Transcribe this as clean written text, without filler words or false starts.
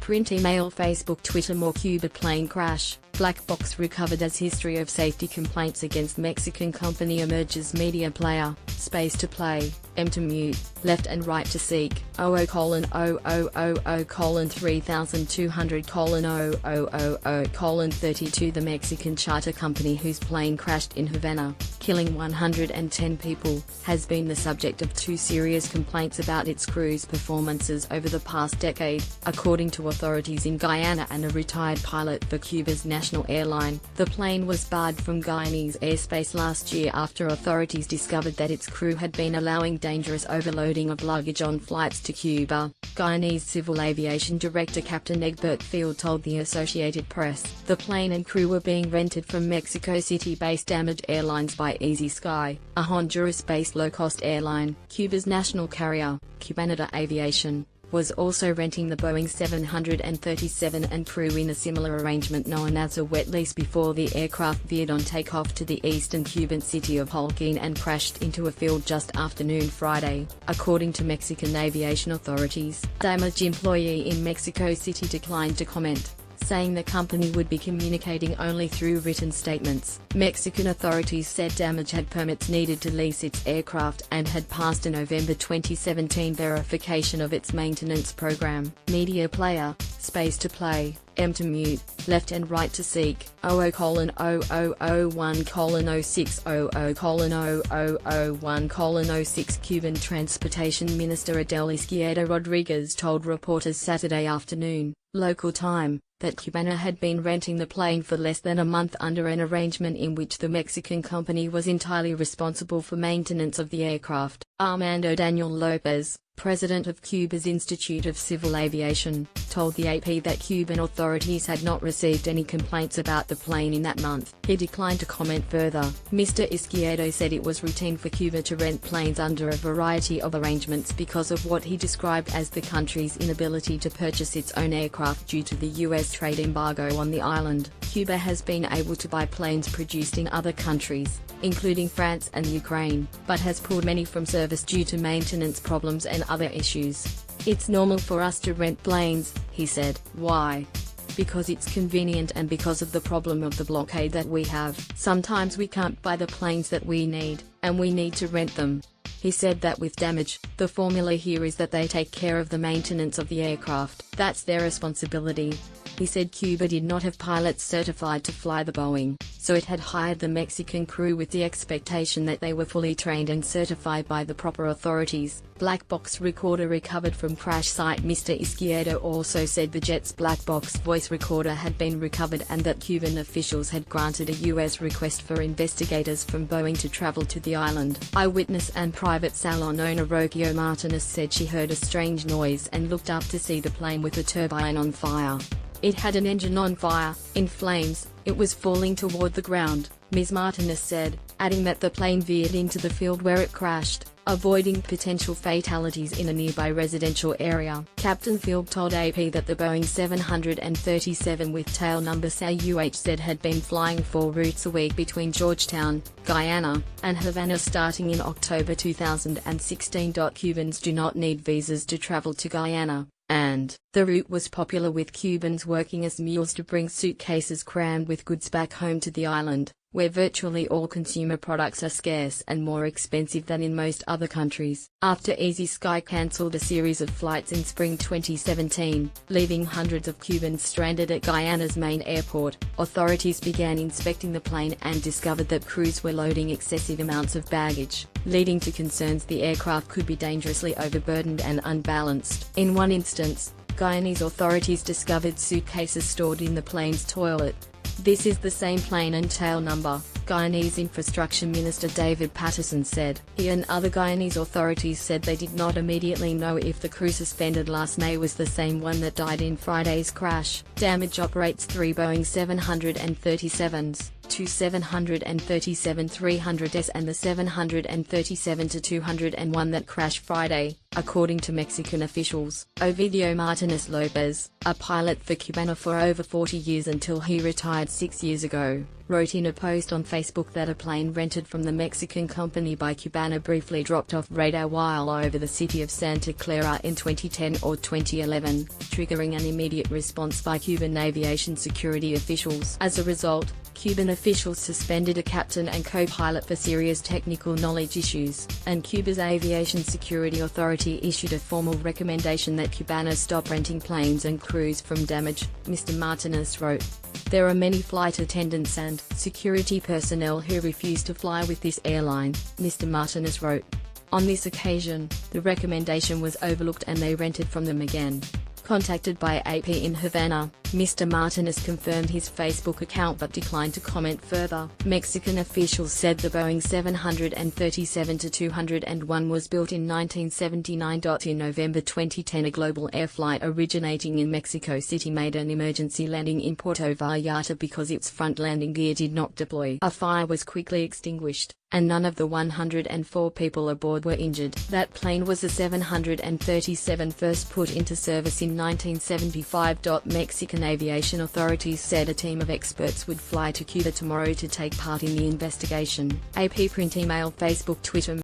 Print, email, Facebook, Twitter. More Cuba plane crash. Black box recovered as history of safety complaints against Mexican company emerges. Media player, space to play, M to mute, left and right to seek, 0000:3200:000:32. The Mexican charter company whose plane crashed in Havana, killing 110 people, has been the subject of 2 serious complaints about its crew's performances over the past decade, according to authorities in Guyana and a retired pilot for Cuba's national airline. The plane was barred from Guyanese airspace last year after authorities discovered that its crew had been allowing dangerous overloading of luggage on flights to Cuba. Guyanese Civil Aviation Director Captain Egbert Field told the Associated Press the plane and crew were being rented from Mexico City-based Damage Airlines by Easy Sky, a Honduras-based low-cost airline. Cuba's national carrier, Cubanita Aviation, was also renting the Boeing 737 and crew in a similar arrangement known as a wet lease before the aircraft veered on takeoff to the eastern Cuban city of Holguin and crashed into a field just after noon Friday, according to Mexican aviation authorities. Damage employee in Mexico City declined to comment, saying the company would be communicating only through written statements. Mexican authorities said Damage had permits needed to lease its aircraft and had passed a November 2017 verification of its maintenance program. Media player, space to play, M to mute, left and right to seek, 0001:0600:000:006. Cuban Transportation Minister Adel Izquierdo Rodriguez told reporters Saturday afternoon, local time, that Cubana had been renting the plane for less than a month under an arrangement in which the Mexican company was entirely responsible for maintenance of the aircraft. Armando Daniel Lopez, president of Cuba's Institute of Civil Aviation, told the AP that Cuban authorities had not received any complaints about the plane in that month. He declined to comment further. Mr. Izquierdo said it was routine for Cuba to rent planes under a variety of arrangements because of what he described as the country's inability to purchase its own aircraft due to the U.S. trade embargo on the island. Cuba has been able to buy planes produced in other countries, including France and Ukraine, but has pulled many from service due to maintenance problems and other issues. It's normal for us to rent planes, he said. Why? Because it's convenient and because of the problem of the blockade that we have. Sometimes we can't buy the planes that we need, and we need to rent them. He said that with Damage, the formula here is that they take care of the maintenance of the aircraft. That's their responsibility. He said Cuba did not have pilots certified to fly the Boeing, so it had hired the Mexican crew with the expectation that they were fully trained and certified by the proper authorities. Black box recorder recovered from crash site. Mr. Izquierdo also said the jet's black box voice recorder had been recovered and that Cuban officials had granted a U.S. request for investigators from Boeing to travel to the island. Eyewitness and private salon owner Rocio Martinez said she heard a strange noise and looked up to see the plane with a turbine on fire. It had an engine on fire, in flames. It was falling toward the ground, Ms. Martinez said, adding that the plane veered into the field where it crashed, avoiding potential fatalities in a nearby residential area. Captain Field told AP that the Boeing 737 with tail number SAUHZ had been flying 4 routes a week between Georgetown, Guyana, and Havana starting in October 2016. Cubans do not need visas to travel to Guyana, and the route was popular with Cubans working as mules to bring suitcases crammed with goods back home to the island, where virtually all consumer products are scarce and more expensive than in most other countries. After Easy Sky cancelled a series of flights in spring 2017, leaving hundreds of Cubans stranded at Guyana's main airport, authorities began inspecting the plane and discovered that crews were loading excessive amounts of baggage, leading to concerns the aircraft could be dangerously overburdened and unbalanced. In one instance, Guyanese authorities discovered suitcases stored in the plane's toilet. This is the same plane and tail number, Guyanese Infrastructure Minister David Patterson said. He and other Guyanese authorities said they did not immediately know if the crew suspended last May was the same one that died in Friday's crash. Damage operates 3 Boeing 737s, 2 737-300s and the 737-201 that crashed Friday, according to Mexican officials. Ovidio Martinez Lopez, a pilot for Cubana for over 40 years until he retired 6 years ago, wrote in a post on Facebook that a plane rented from the Mexican company by Cubana briefly dropped off radar while over the city of Santa Clara in 2010 or 2011, triggering an immediate response by Cuban aviation security officials. As a result, Cuban officials suspended a captain and co-pilot for serious technical knowledge issues, and Cuba's Aviation Security Authority issued a formal recommendation that Cubana stop renting planes and crews from damage, Mr. Martinez wrote. There are many flight attendants and security personnel who refuse to fly with this airline, Mr. Martinez wrote. On this occasion, the recommendation was overlooked and they rented from them again. Contacted by AP in Havana, Mr. Martinez confirmed his Facebook account but declined to comment further. Mexican officials said the Boeing 737-201 was built in 1979. In November 2010, a global air flight originating in Mexico City made an emergency landing in Puerto Vallarta because its front landing gear did not deploy. A fire was quickly extinguished, and none of the 104 people aboard were injured. That plane was the 737 first put into service in 1975. Mexican aviation authorities said a team of experts would fly to Cuba tomorrow to take part in the investigation. AP print, email, Facebook, Twitter.